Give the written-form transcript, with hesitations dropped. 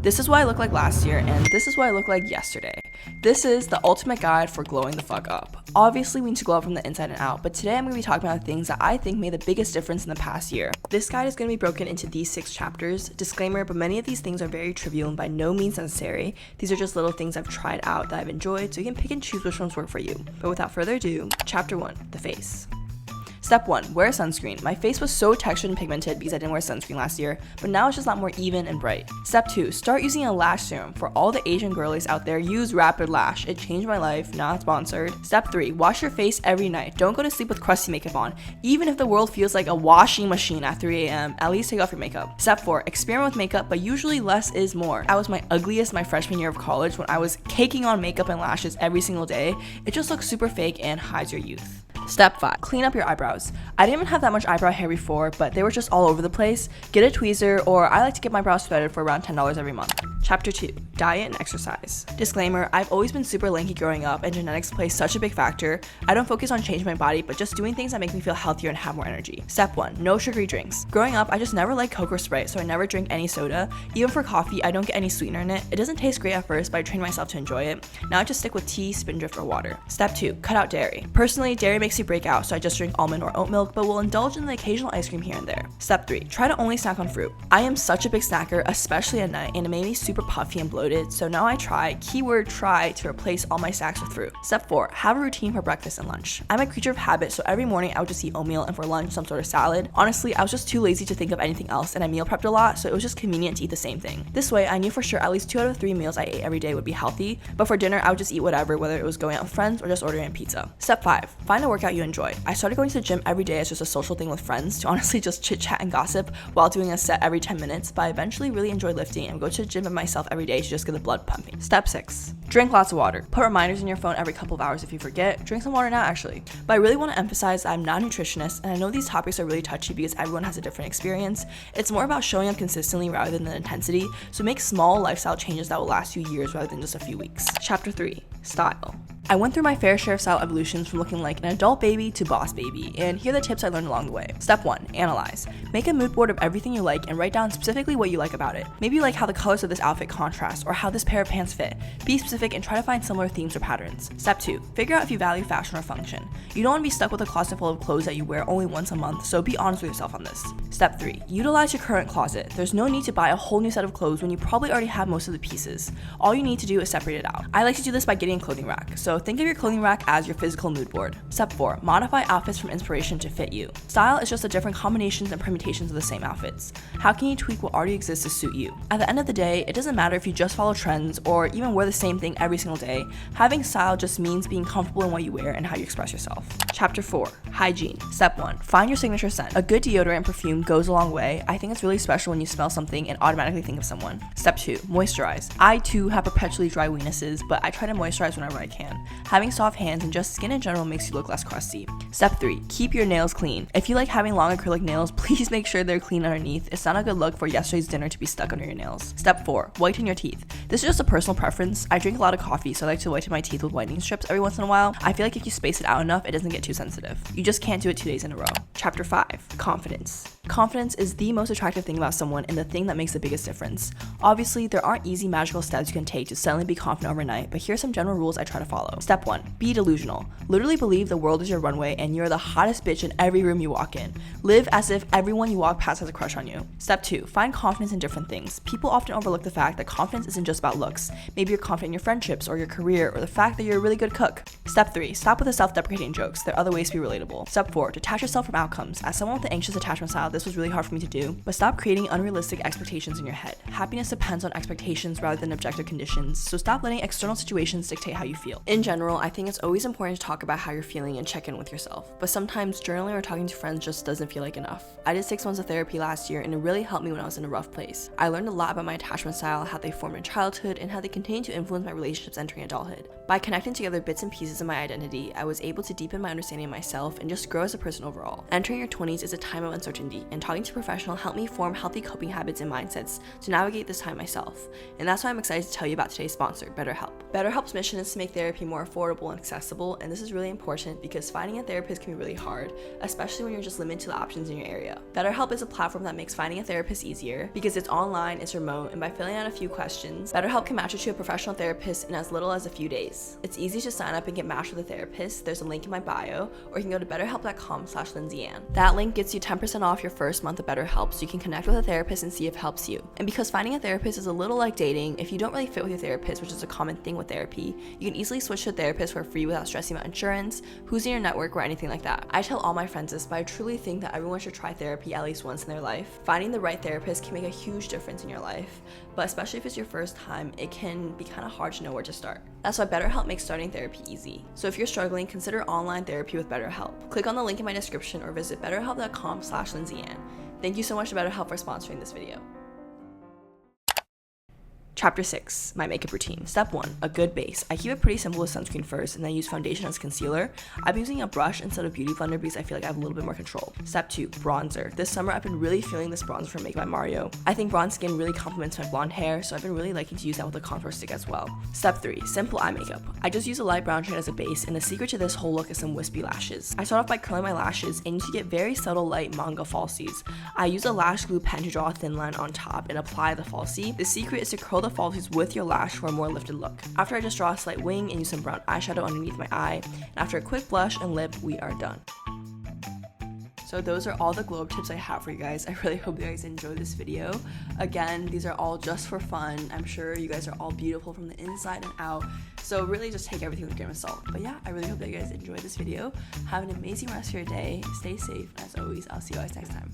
This is what I looked like last year, and this is what I looked like yesterday. This is the ultimate guide for glowing the fuck up. Obviously, we need to glow up from the inside and out, but today I'm going to be talking about the things that I think made the biggest difference in the past year. This guide is going to be broken into these 6 chapters. Disclaimer, but many of these things are very trivial and by no means necessary. These are just little things I've tried out that I've enjoyed, so you can pick and choose which ones work for you. But without further ado, Chapter 1, the face. Step 1, wear sunscreen. My face was so textured and pigmented because I didn't wear sunscreen last year, but now it's just a lot more even and bright. Step 2, start using a lash serum. For all the Asian girlies out there, use Rapid Lash. It changed my life, not sponsored. Step 3, wash your face every night. Don't go to sleep with crusty makeup on. Even if the world feels like a washing machine at 3 a.m., at least take off your makeup. Step 4, experiment with makeup, but usually less is more. I was my ugliest my freshman year of college when I was caking on makeup and lashes every single day. It just looks super fake and hides your youth. Step 5, clean up your eyebrows. I didn't even have that much eyebrow hair before, but they were just all over the place. Get a tweezer, or I like to get my brows threaded for around $10 every month. Chapter 2, diet and exercise. Disclaimer, I've always been super lanky growing up and genetics play such a big factor. I don't focus on changing my body, but just doing things that make me feel healthier and have more energy. Step 1, no sugary drinks. Growing up, I just never liked Coke or Sprite, so I never drink any soda. Even for coffee, I don't get any sweetener in it. It doesn't taste great at first, but I trained myself to enjoy it. Now I just stick with tea, Spindrift, or water. Step 2, cut out dairy. Personally, dairy makes you break out, so I just drink almond or oat milk, but will indulge in the occasional ice cream here and there. Step 3, try to only snack on fruit. I am such a big snacker, especially at night, and it made me super puffy and bloated. So now I try, keyword try, to replace all my snacks with fruit. Step 4, have a routine for breakfast and lunch. I'm a creature of habit, so every morning I would just eat oatmeal and for lunch some sort of salad. Honestly, I was just too lazy to think of anything else and I meal prepped a lot, so it was just convenient to eat the same thing. This way, I knew for sure at least 2 out of 3 meals I ate every day would be healthy, but for dinner I would just eat whatever, whether it was going out with friends or just ordering a pizza. Step 5, find a workout you enjoy. I started going to the gym every day as just a social thing with friends to honestly just chit chat and gossip while doing a set every 10 minutes, but I eventually really enjoyed lifting and go to the gym by myself every day to just get the blood pumping. Step 6, drink lots of water. Put reminders in your phone every couple of hours if you forget. Drink some water now actually. But I really want to emphasize that I'm not a nutritionist, and I know these topics are really touchy because everyone has a different experience. It's more about showing up consistently rather than the intensity, so make small lifestyle changes that will last you years rather than just a few weeks. Chapter 3, style. I went through my fair share of style evolutions from looking like an adult baby to boss baby, and here are the tips I learned along the way. Step 1, analyze. Make a mood board of everything you like and write down specifically what you like about it. Maybe you like how the colors of this outfit contrast or how this pair of pants fit. Be specific and try to find similar themes or patterns. Step 2, figure out if you value fashion or function. You don't want to be stuck with a closet full of clothes that you wear only once a month, so be honest with yourself on this. Step 3, utilize your current closet. There's no need to buy a whole new set of clothes when you probably already have most of the pieces. All you need to do is separate it out. I like to do this by getting a clothing rack, so think of your clothing rack as your physical mood board. Step 4, modify outfits from inspiration to fit you. Style is just the different combinations and permutations of the same outfits. How can you tweak what already exists to suit you? At the end of the day, it doesn't matter if you just follow trends or even wear the same thing every single day. Having style just means being comfortable in what you wear and how you express yourself. Chapter 4, hygiene. Step 1, find your signature scent. A good deodorant and perfume goes a long way. I think it's really special when you smell something and automatically think of someone. Step 2, moisturize. I too have perpetually dry weenuses, but I try to moisturize whenever I can. Having soft hands and just skin in general makes you look less crusty. Step 3, keep your nails clean. If you like having long acrylic nails, please make sure they're clean underneath. It's not a good look for yesterday's dinner to be stuck under your nails. Step 4, whiten your teeth. This is just a personal preference. I drink a lot of coffee, so I like to whiten my teeth with whitening strips every once in a while. I feel like if you space it out enough, it doesn't get too sensitive. You just can't do it 2 days in a row. Chapter 5, confidence. Confidence is the most attractive thing about someone and the thing that makes the biggest difference. Obviously, there aren't easy magical steps you can take to suddenly be confident overnight, but here are some general rules I try to follow. Step 1, be delusional. Literally believe the world is your runway and you're the hottest bitch in every room you walk in. Live as if everyone you walk past has a crush on you. Step 2, find confidence in different things. People often overlook the fact that confidence isn't just about looks. Maybe you're confident in your friendships or your career or the fact that you're a really good cook. Step 3, stop with the self-deprecating jokes. There are other ways to be relatable. Step 4, detach yourself from outcomes. As someone with an anxious attachment style, this was really hard for me to do, but stop creating unrealistic expectations in your head. Happiness depends on expectations rather than objective conditions, so stop letting external situations dictate how you feel. In general, I think it's always important to talk about how you're feeling and check in with yourself, but sometimes journaling or talking to friends just doesn't feel like enough. I did 6 months of therapy last year and it really helped me when I was in a rough place. I learned a lot about my attachment style, how they formed in childhood, and how they continue to influence my relationships entering adulthood. By connecting together bits and pieces of my identity, I was able to deepen my understanding of myself and just grow as a person overall. Entering your 20s is a time of uncertainty. therapy, and talking to a professional helped me form healthy coping habits and mindsets to navigate this time myself. And that's why I'm excited to tell you about today's sponsor, BetterHelp. BetterHelp's mission is to make therapy more affordable and accessible, and this is really important because finding a therapist can be really hard, especially when you're just limited to the options in your area. BetterHelp is a platform that makes finding a therapist easier because it's online, it's remote, and by filling out a few questions, BetterHelp can match you to a professional therapist in as little as a few days. It's easy to sign up and get matched with a therapist. There's a link in my bio, or you can go to betterhelp.com/Lindsiann. That link gets you 10% off your first month of BetterHelp so you can connect with a therapist and see if it helps you. And because finding a therapist is a little like dating, if you don't really fit with your therapist, which is a common thing with therapy, you can easily switch to a therapist for free without stressing about insurance, who's in your network, or anything like that. I tell all my friends this, but I truly think that everyone should try therapy at least once in their life. Finding the right therapist can make a huge difference in your life, but especially if it's your first time, it can be kind of hard to know where to start. That's why BetterHelp makes starting therapy easy. So if you're struggling, consider online therapy with BetterHelp. Click on the link in my description or visit betterhelp.com/Lindsiann. Thank you so much to BetterHelp for sponsoring this video. Chapter 6, my makeup routine. Step 1, a good base. I keep it pretty simple with sunscreen first and then use foundation as concealer. I'm using a brush instead of beauty blender because I feel like I have a little bit more control. Step 2, bronzer. This summer I've been really feeling this bronzer from Make by Mario. I think bronze skin really complements my blonde hair, so I've been really liking to use that with a contour stick as well. Step 3, simple eye makeup. I just use a light brown shade as a base, and the secret to this whole look is some wispy lashes. I start off by curling my lashes, and to get very subtle light manga falsies, I use a lash glue pen to draw a thin line on top and apply the falsie. The secret is to curl the falsies with your lash for a more lifted look. After I just draw a slight wing and use some brown eyeshadow underneath my eye, and after a quick blush and lip, we are done. So those are all the glow up tips I have for you guys. I really hope you guys enjoyed this video. Again, these are all just for fun. I'm sure you guys are all beautiful from the inside and out. So really just take everything with a grain of salt. But yeah, I really hope that you guys enjoyed this video. Have an amazing rest of your day. Stay safe. As always, I'll see you guys next time.